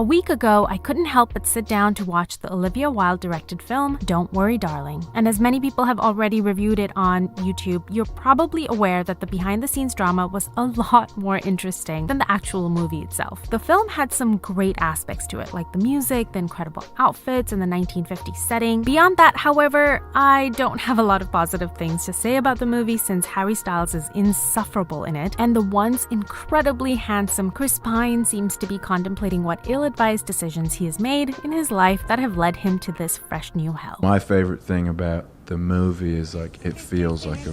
A week ago, I couldn't help but sit down to watch the Olivia Wilde directed film, Don't Worry Darling. And as many people have already reviewed it on YouTube, you're probably aware that the behind-the-scenes drama was a lot more interesting than the actual movie itself. The film had some great aspects to it, like the music, the incredible outfits, and the 1950s setting. Beyond that, however, I don't have a lot of positive things to say about the movie since Harry Styles is insufferable in it, and the once incredibly handsome Chris Pine seems to be contemplating what ill-advised decisions he has made in his life that have led him to this fresh new hell. My favorite thing about the movie is like it feels like a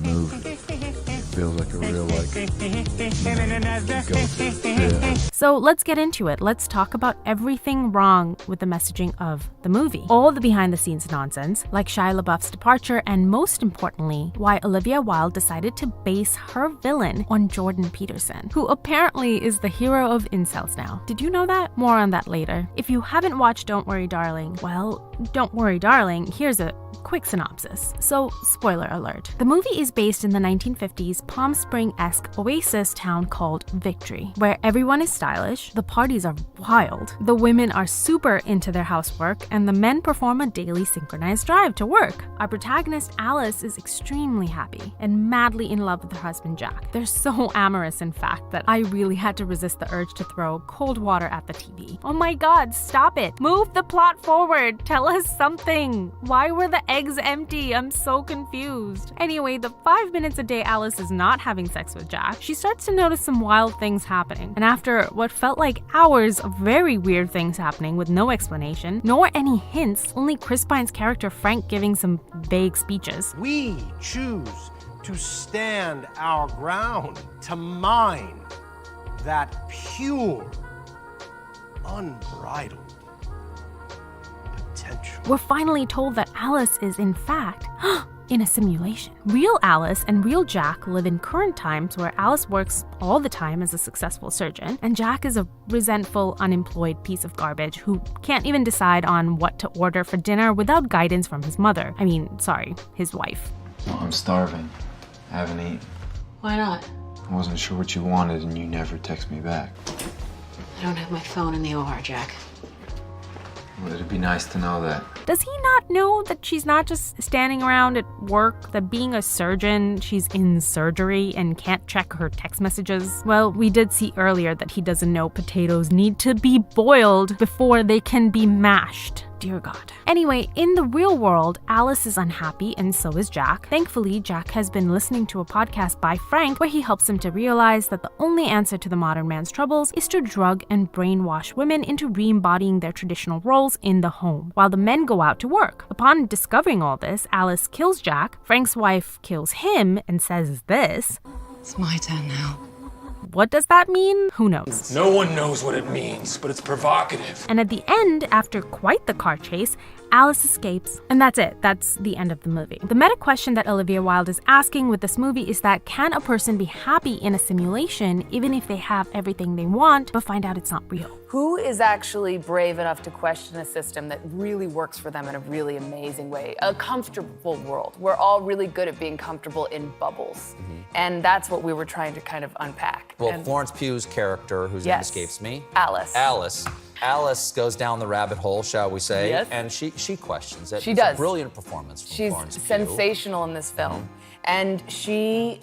movie. It feels like a real So let's get into it. Let's talk about everything wrong with the messaging of the movie. All the behind-the-scenes nonsense, like Shia LaBeouf's departure, and most importantly, why Olivia Wilde decided to base her villain on Jordan Peterson, who apparently is the hero of incels now. Did you know that? More on that later. If you haven't watched Don't Worry Darling, well, Don't Worry Darling, here's a quick synopsis. So, spoiler alert. The movie is based in the 1950s Palm Spring-esque oasis town called Victory, where everyone is stylish, the parties are wild, the women are super into their housework, and the men perform a daily synchronized drive to work. Our protagonist Alice is extremely happy and madly in love with her husband Jack. They're so amorous, in fact, that I really had to resist the urge to throw cold water at the TV. Oh my god, stop it! Move the plot forward! Tell us something! Why were the eggs empty? I'm so confused. Anyway, the 5 minutes a day Alice is not having sex with Jack, she starts to notice some wild things happening. And after what felt like hours of very weird things happening with no explanation, nor any hints, only Chris Pine's character Frank giving some vague speeches. We choose to stand our ground, to mine that pure, unbridled potential. We're finally told that Alice is, in fact, in a simulation. Real Alice and real Jack live in current times where Alice works all the time as a successful surgeon, and Jack is a resentful, unemployed piece of garbage who can't even decide on what to order for dinner without guidance from his mother. His wife. Well, I'm starving. I haven't eaten. Why not? I wasn't sure what you wanted and you never text me back. I don't have my phone in the OR, Jack. Well, it'd be nice to know that. Does he not know that she's not just standing around at work, that being a surgeon, she's in surgery and can't check her text messages? Well, we did see earlier that he doesn't know potatoes need to be boiled before they can be mashed. Dear God. Anyway, in the real world, Alice is unhappy and so is Jack. Thankfully, Jack has been listening to a podcast by Frank where he helps him to realize that the only answer to the modern man's troubles is to drug and brainwash women into re-embodying their traditional roles in the home, while the men go out to work. Upon discovering all this, Alice kills Jack, Frank's wife kills him and says this. It's my turn now. What does that mean? Who knows? No one knows what it means, but it's provocative. And at the end, after quite the car chase, Alice escapes, and that's it. That's the end of the movie. The meta question that Olivia Wilde is asking with this movie is that can a person be happy in a simulation even if they have everything they want but find out it's not real? Who is actually brave enough to question a system that really works for them in a really amazing way? A comfortable world. We're all really good at being comfortable in bubbles. And that's what we were trying to kind of unpack. Well, Florence Pugh's character, whose name escapes me. Alice goes down the rabbit hole, shall we say, and she questions it. She does. A brilliant performance from Florence Pugh. She's sensational in this film. And she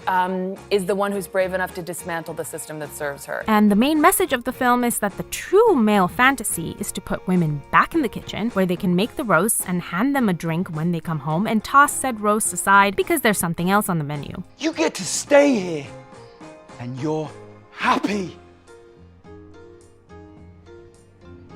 is the one who's brave enough to dismantle the system that serves her. And the main message of the film is that the true male fantasy is to put women back in the kitchen where they can make the roasts and hand them a drink when they come home and toss said roasts aside because there's something else on the menu. You get to stay here, and you're happy.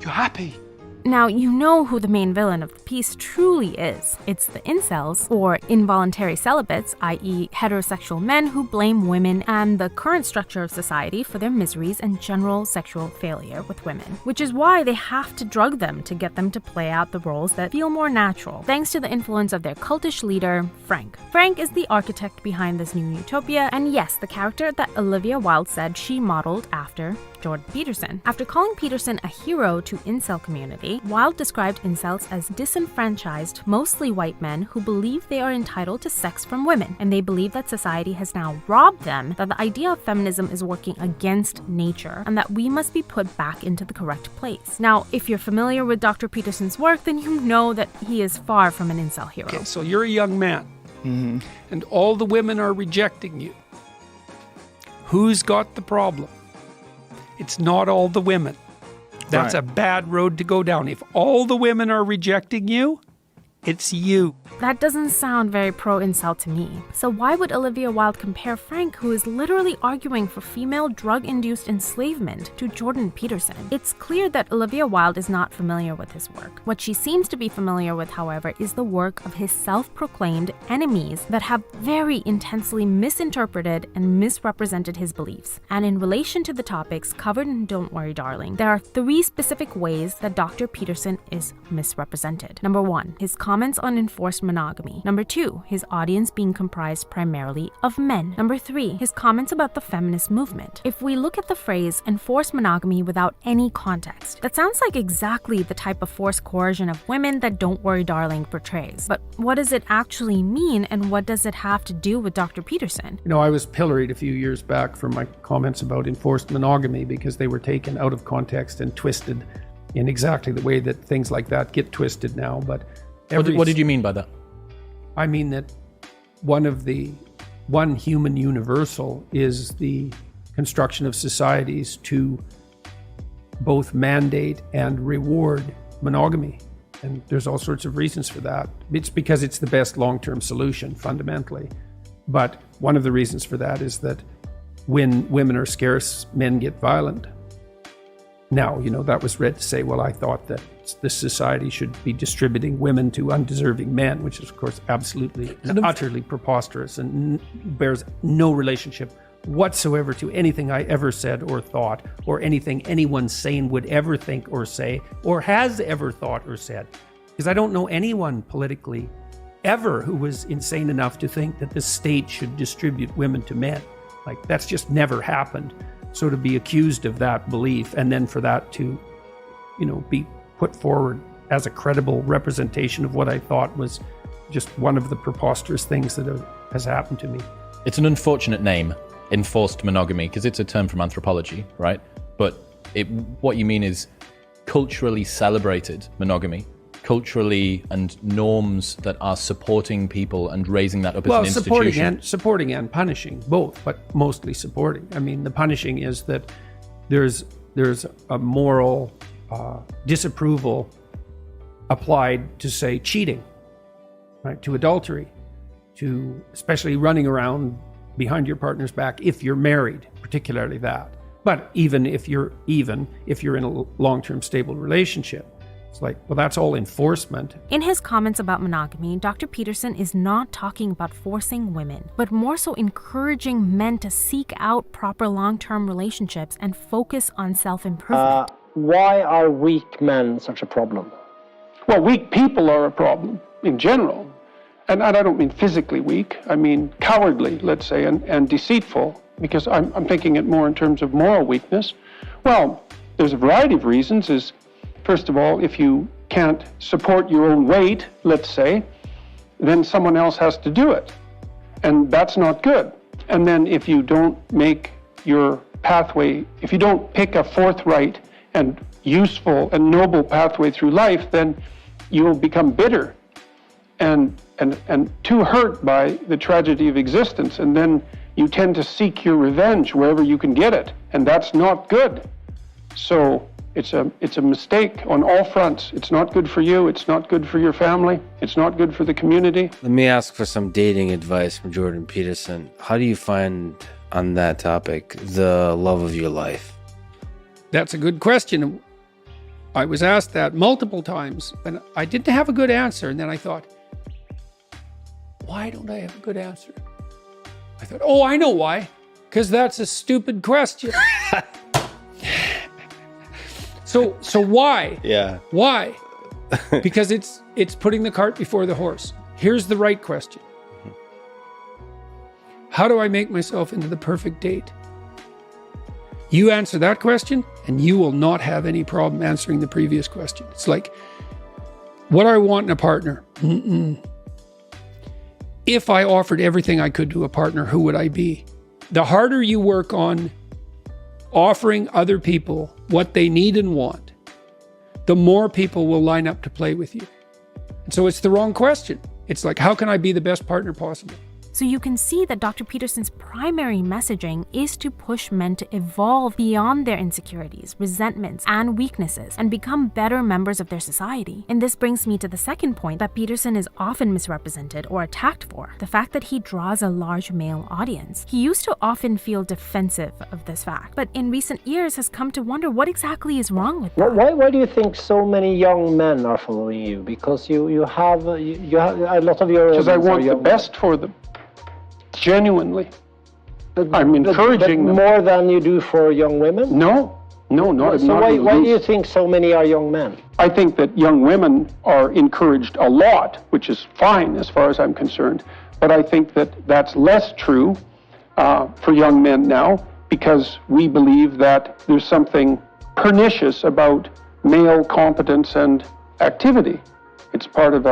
You're happy. Now, you know who the main villain of the piece truly is. It's the incels, or involuntary celibates, i.e. heterosexual men who blame women and the current structure of society for their miseries and general sexual failure with women. Which is why they have to drug them to get them to play out the roles that feel more natural, thanks to the influence of their cultish leader, Frank. Frank is the architect behind this new utopia, and yes, the character that Olivia Wilde said she modeled after Jordan Peterson. After calling Peterson a hero to incel community, Wilde described incels as disenfranchised, mostly white men who believe they are entitled to sex from women, and they believe that society has now robbed them, that the idea of feminism is working against nature, and that we must be put back into the correct place. Now, if you're familiar with Dr. Peterson's work, then you know that he is far from an incel hero. Okay, so you're a young man, and all the women are rejecting you. Who's got the problem? It's not all the women. That's a bad road to go down. If all the women are rejecting you, it's you. That doesn't sound very pro-incel to me. So why would Olivia Wilde compare Frank, who is literally arguing for female drug-induced enslavement, to Jordan Peterson? It's clear that Olivia Wilde is not familiar with his work. What she seems to be familiar with, however, is the work of his self-proclaimed enemies that have very intensely misinterpreted and misrepresented his beliefs. And in relation to the topics covered in Don't Worry, Darling, there are 3 specific ways that Dr. Peterson is misrepresented. Number 1, his comments on enforced monogamy. Number 2, his audience being comprised primarily of men. Number 3, his comments about the feminist movement. If we look at the phrase enforced monogamy without any context, that sounds like exactly the type of forced coercion of women that Don't Worry, Darling portrays. But what does it actually mean, and what does it have to do with Dr. Peterson? You know, I was pilloried a few years back for my comments about enforced monogamy because they were taken out of context and twisted in exactly the way that things like that get twisted now. But what did you mean by that? I mean that one human universal is the construction of societies to both mandate and reward monogamy. And there's all sorts of reasons for that. It's because it's the best long-term solution, fundamentally. But one of the reasons for that is that when women are scarce, men get violent. Now, you know, that was read to say, well, I thought that this society should be distributing women to undeserving men, which is, of course, absolutely and utterly preposterous and bears no relationship whatsoever to anything I ever said or thought, or anything anyone sane would ever think or say, or has ever thought or said. Because I don't know anyone politically ever who was insane enough to think that the state should distribute women to men. Like, that's just never happened. So to be accused of that belief, and then for that to, you know, be put forward as a credible representation of what I thought was just one of the preposterous things that has happened to me. It's an unfortunate name, enforced monogamy, because it's a term from anthropology, right? But what you mean is culturally celebrated monogamy, culturally and norms that are supporting people and raising that up as an institution. Supporting and punishing, both, but mostly supporting. I mean, the punishing is that there's a moral disapproval applied to, say, cheating, right? To adultery, to especially running around behind your partner's back if you're married, particularly that. But even if you're in a long-term stable relationship, it's like, well, that's all enforcement. In his comments about monogamy, Dr. Peterson is not talking about forcing women, but more so encouraging men to seek out proper long-term relationships and focus on self-improvement. Why are weak men such a problem? Well, weak people are a problem in general. And I don't mean physically weak. I mean cowardly, let's say, and deceitful, because I'm thinking it more in terms of moral weakness. Well, there's a variety of reasons. First of all, if you can't support your own weight, let's say, then someone else has to do it. And that's not good. And then if you don't make your pathway, if you don't pick a forthright and useful and noble pathway through life, then you'll become bitter and too hurt by the tragedy of existence. And then you tend to seek your revenge wherever you can get it. And that's not good. So it's a mistake on all fronts. It's not good for you. It's not good for your family. It's not good for the community. Let me ask for some dating advice from Jordan Peterson. How do you find, on that topic, the love of your life? That's a good question. I was asked that multiple times, and I didn't have a good answer. And then I thought, why don't I have a good answer? I thought, oh, I know why. Because that's a stupid question. So why? Yeah. Why? Because it's putting the cart before the horse. Here's the right question. How do I make myself into the perfect date? You answer that question and you will not have any problem answering the previous question. It's like, what do I want in a partner? If I offered everything I could to a partner, who would I be? The harder you work on offering other people what they need and want, the more people will line up to play with you. And so it's the wrong question. It's like, how can I be the best partner possible? So you can see that Dr. Peterson's primary messaging is to push men to evolve beyond their insecurities, resentments, and weaknesses and become better members of their society. And this brings me to the second point that Peterson is often misrepresented or attacked for, the fact that he draws a large male audience. He used to often feel defensive of this fact, but in recent years has come to wonder what exactly is wrong with that. Why do you think so many young men are following you? Because you have a lot of your... Because I want the best for them. Genuinely. I'm encouraging them. More than you do for young women? No, not So why do you think so many are young men? I think that young women are encouraged a lot, which is fine as far as I'm concerned. But I think that that's less true for young men now, because we believe that there's something pernicious about male competence and activity. It's part of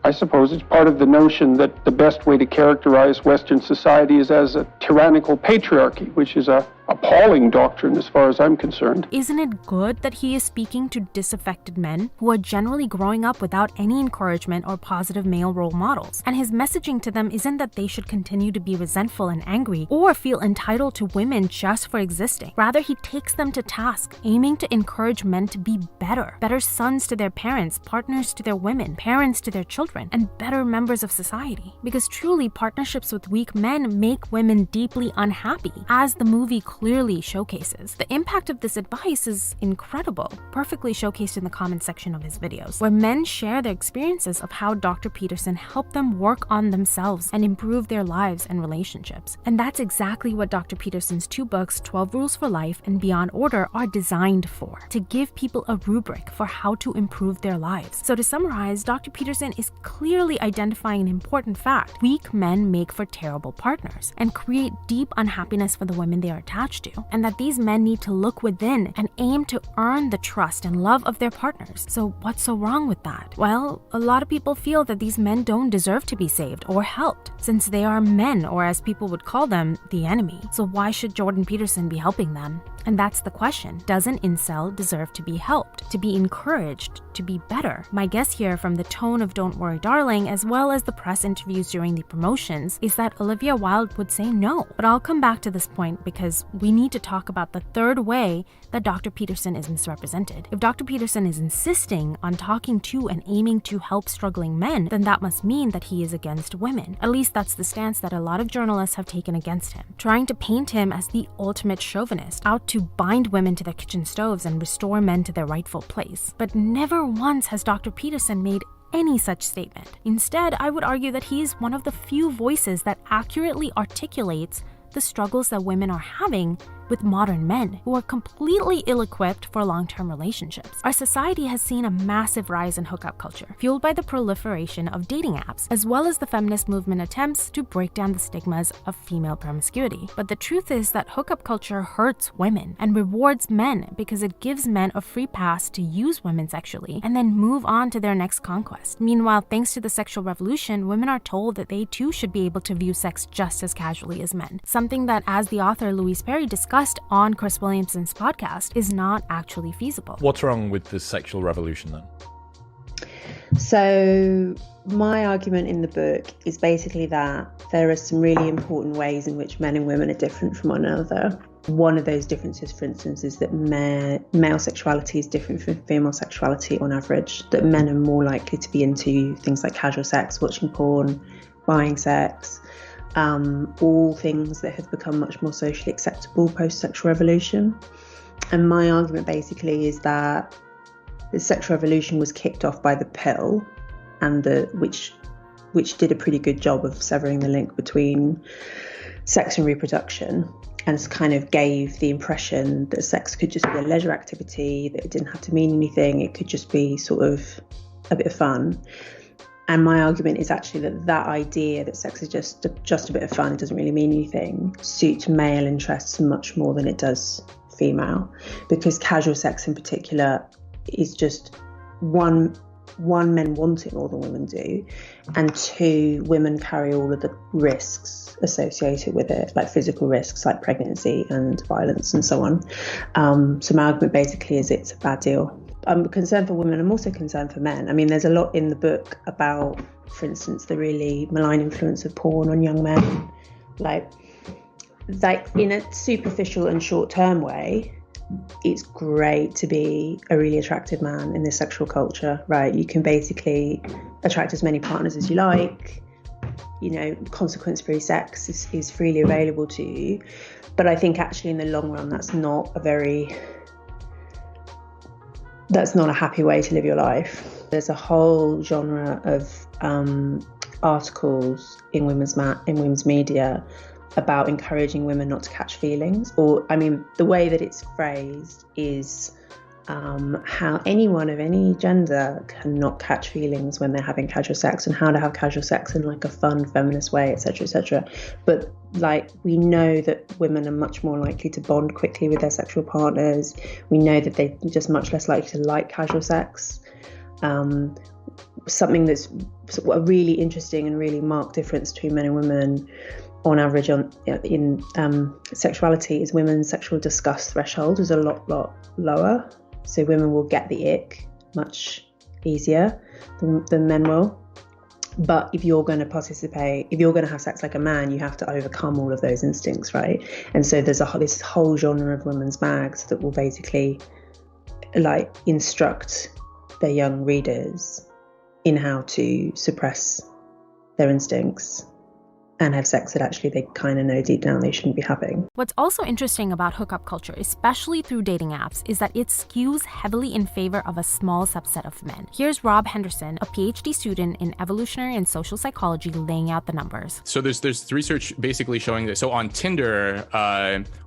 I suppose it's part of the notion that the best way to characterize Western society is as a tyrannical patriarchy, which is a appalling doctrine as far as I'm concerned. Isn't it good that he is speaking to disaffected men who are generally growing up without any encouragement or positive male role models? And his messaging to them isn't that they should continue to be resentful and angry or feel entitled to women just for existing. Rather, he takes them to task, aiming to encourage men to be better sons to their parents, partners to their women, parents to their children, and better members of society. Because truly, partnerships with weak men make women deeply unhappy, as the movie clearly showcases. The impact of this advice is incredible, perfectly showcased in the comment section of his videos, where men share their experiences of how Dr. Peterson helped them work on themselves and improve their lives and relationships. And that's exactly what Dr. Peterson's 2 books, 12 Rules for Life and Beyond Order, are designed for, to give people a rubric for how to improve their lives. So to summarize, Dr. Peterson is clearly identifying an important fact: weak men make for terrible partners and create deep unhappiness for the women they are attached to, and that these men need to look within and aim to earn the trust and love of their partners. So what's so wrong with that? Well, a lot of people feel that these men don't deserve to be saved or helped, since they are men, or as people would call them, the enemy. So why should Jordan Peterson be helping them? And that's the question. Does an incel deserve to be helped, to be encouraged, to be better? My guess here, from the tone of Don't Worry Darling, as well as the press interviews during the promotions, is that Olivia Wilde would say no. But I'll come back to this point because we need to talk about the third way that Dr. Peterson is misrepresented. If Dr. Peterson is insisting on talking to and aiming to help struggling men, then that must mean that he is against women. At least that's the stance that a lot of journalists have taken against him, trying to paint him as the ultimate chauvinist, out to bind women to their kitchen stoves and restore men to their rightful place. But never once has Dr. Peterson made any such statement. Instead, I would argue that he is one of the few voices that accurately articulates the struggles that women are having with modern men who are completely ill-equipped for long-term relationships. Our society has seen a massive rise in hookup culture, fueled by the proliferation of dating apps, as well as the feminist movement attempts to break down the stigmas of female promiscuity. But the truth is that hookup culture hurts women and rewards men because it gives men a free pass to use women sexually and then move on to their next conquest. Meanwhile, thanks to the sexual revolution, women are told that they too should be able to view sex just as casually as men, something that, as the author Louise Perry discussed on Chris Williamson's podcast, is not actually feasible. What's wrong with the sexual revolution then? So my argument in the book is basically that there are some really important ways in which men and women are different from one another. One of those differences, for instance, is that male sexuality is different from female sexuality on average, that men are more likely to be into things like casual sex, watching porn, buying sex, all things that have become much more socially acceptable post-sexual revolution. And my argument basically is that the sexual revolution was kicked off by the pill, and which did a pretty good job of severing the link between sex and reproduction, and kind of gave the impression that sex could just be a leisure activity, that it didn't have to mean anything, it could just be sort of a bit of fun. And my argument is actually that idea that sex is just a bit of fun, it doesn't really mean anything, suits male interests much more than it does female. Because casual sex in particular is just one, men want it more than women do, and two, women carry all of the risks associated with it, like physical risks like pregnancy and violence and so on. So my argument basically is it's a bad deal. I'm concerned for women, I'm also concerned for men. I mean, there's a lot in the book about, for instance, the really malign influence of porn on young men. Like in a superficial and short-term way, it's great to be a really attractive man in this sexual culture, right? You can basically attract as many partners as you like. You know, consequence-free sex is freely available to you. But I think actually in the long run, that's not a happy way to live your life. There's a whole genre of articles in women's media about encouraging women not to catch feelings, or I mean, the way that it's phrased is how anyone of any gender cannot catch feelings when they're having casual sex, and how to have casual sex in like a fun, feminist way, etc., etc. But like, we know that women are much more likely to bond quickly with their sexual partners. We know that they're just much less likely to like casual sex. Something that's a really interesting and really marked difference between men and women on average in sexuality is women's sexual disgust threshold is a lot lower. So women will get the ick much easier than men will. But if you're going to participate, if you're going to have sex like a man, you have to overcome all of those instincts, right? And so there's this whole genre of women's mags that will basically like instruct their young readers in how to suppress their instincts and have sex that actually they kind of know deep down they shouldn't be having. What's also interesting about hookup culture, especially through dating apps, is that it skews heavily in favor of a small subset of men. Here's Rob Henderson, a PhD student in evolutionary and social psychology, laying out the numbers. So there's research basically showing that. So on Tinder,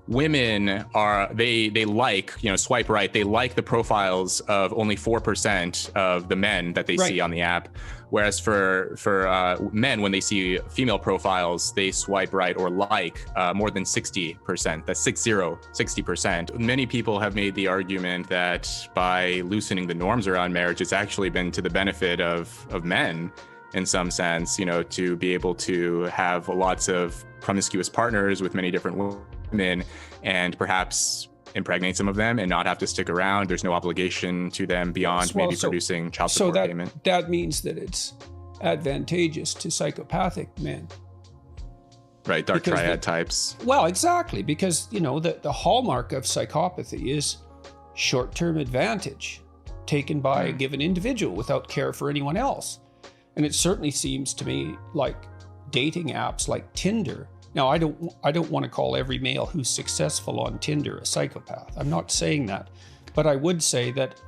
women they like, swipe right, they like the profiles of only 4% of the men that they see on the app. Whereas for men, when they see female profiles, they swipe right or like more than 60%. That's 60%. Many people have made the argument that by loosening the norms around marriage, it's actually been to the benefit of men in some sense, to be able to have lots of promiscuous partners with many different women and perhaps impregnate some of them and not have to stick around. There's no obligation to them beyond producing child support payment. So that means that it's advantageous to psychopathic men. Right, dark triad types. Well, exactly, because, the hallmark of psychopathy is short-term advantage taken by a given individual without care for anyone else. And it certainly seems to me like dating apps like Tinder. Now, I don't want to call every male who's successful on Tinder a psychopath. I'm not saying that. But I would say that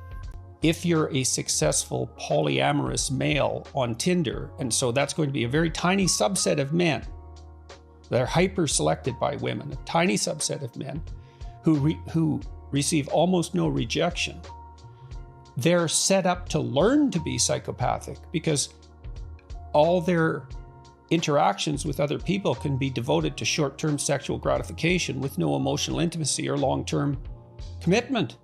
if you're a successful polyamorous male on Tinder, and so that's going to be a very tiny subset of men, they're hyper-selected by women, a tiny subset of men who receive almost no rejection. They're set up to learn to be psychopathic because all their interactions with other people can be devoted to short-term sexual gratification with no emotional intimacy or long-term commitment.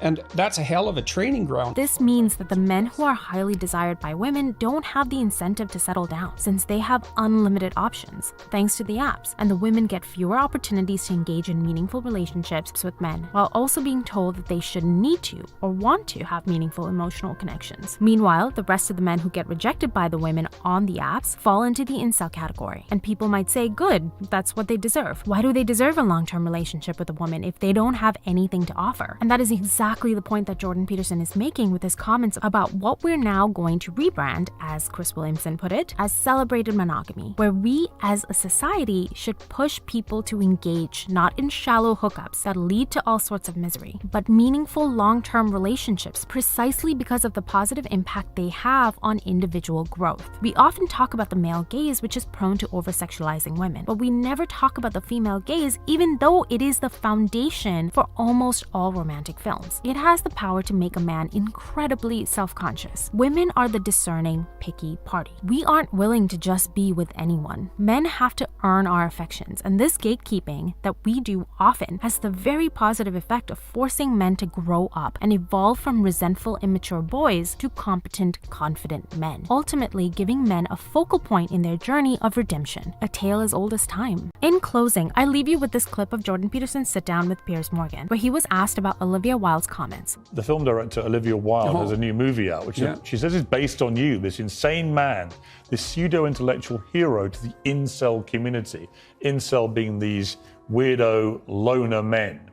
And that's a hell of a training ground. This means that the men who are highly desired by women don't have the incentive to settle down, since they have unlimited options, thanks to the apps, and the women get fewer opportunities to engage in meaningful relationships with men, while also being told that they shouldn't need to or want to have meaningful emotional connections. Meanwhile, the rest of the men who get rejected by the women on the apps fall into the incel category. And people might say, good, that's what they deserve. Why do they deserve a long-term relationship with a woman if they don't have anything to offer? And that is exactly the point that Jordan Peterson is making with his comments about what we're now going to rebrand, as Chris Williamson put it, as celebrated monogamy, where we as a society should push people to engage not in shallow hookups that lead to all sorts of misery, but meaningful long-term relationships precisely because of the positive impact they have on individual growth. We often talk about the male gaze, which is prone to over-sexualizing women, but we never talk about the female gaze, even though it is the foundation for almost all romantic films. it has the power to make a man incredibly self-conscious. Women are the discerning, picky party. We aren't willing to just be with anyone. Men have to earn our affections, and this gatekeeping that we do often has the very positive effect of forcing men to grow up and evolve from resentful, immature boys to competent, confident men, ultimately giving men a focal point in their journey of redemption, a tale as old as time. In closing, I leave you with this clip of Jordan Peterson's sit-down with Piers Morgan, where he was asked about Olivia Wilde's comments. The film director Olivia Wilde has a new movie out, which she says is based on you, this insane man, this pseudo-intellectual hero to the incel community. Incel being these weirdo loner men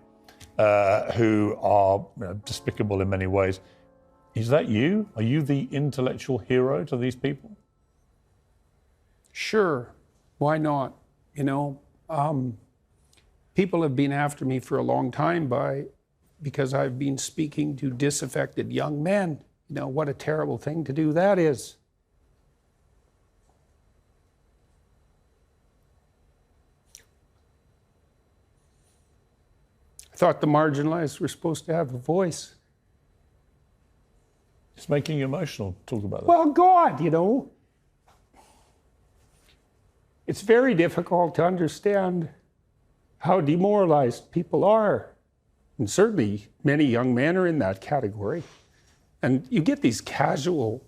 who are despicable in many ways. Is that you? Are you the intellectual hero to these people? Sure. Why not? You know, people have been after me for a long time because I've been speaking to disaffected young men. You know, what a terrible thing to do that is. I thought the marginalized were supposed to have a voice. It's making you emotional. Talk about that. Well, God, you know, it's very difficult to understand how demoralized people are. And certainly many young men are in that category. And you get these casual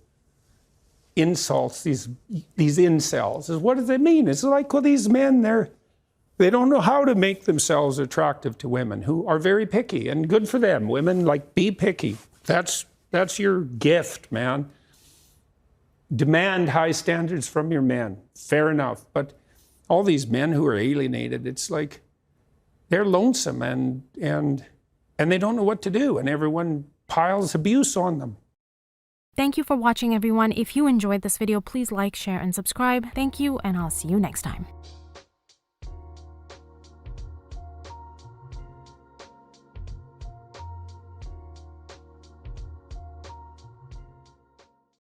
insults, these incels. What does it mean? It's like, well, these men, they don't know how to make themselves attractive to women who are very picky, and good for them. Women, like, be picky. That's your gift, man. Demand high standards from your men. Fair enough. But all these men who are alienated, it's like they're lonesome and they don't know what to do, and everyone piles abuse on them. Thank you for watching, everyone. If you enjoyed this video, please like, share, and subscribe. Thank you, and I'll see you next time.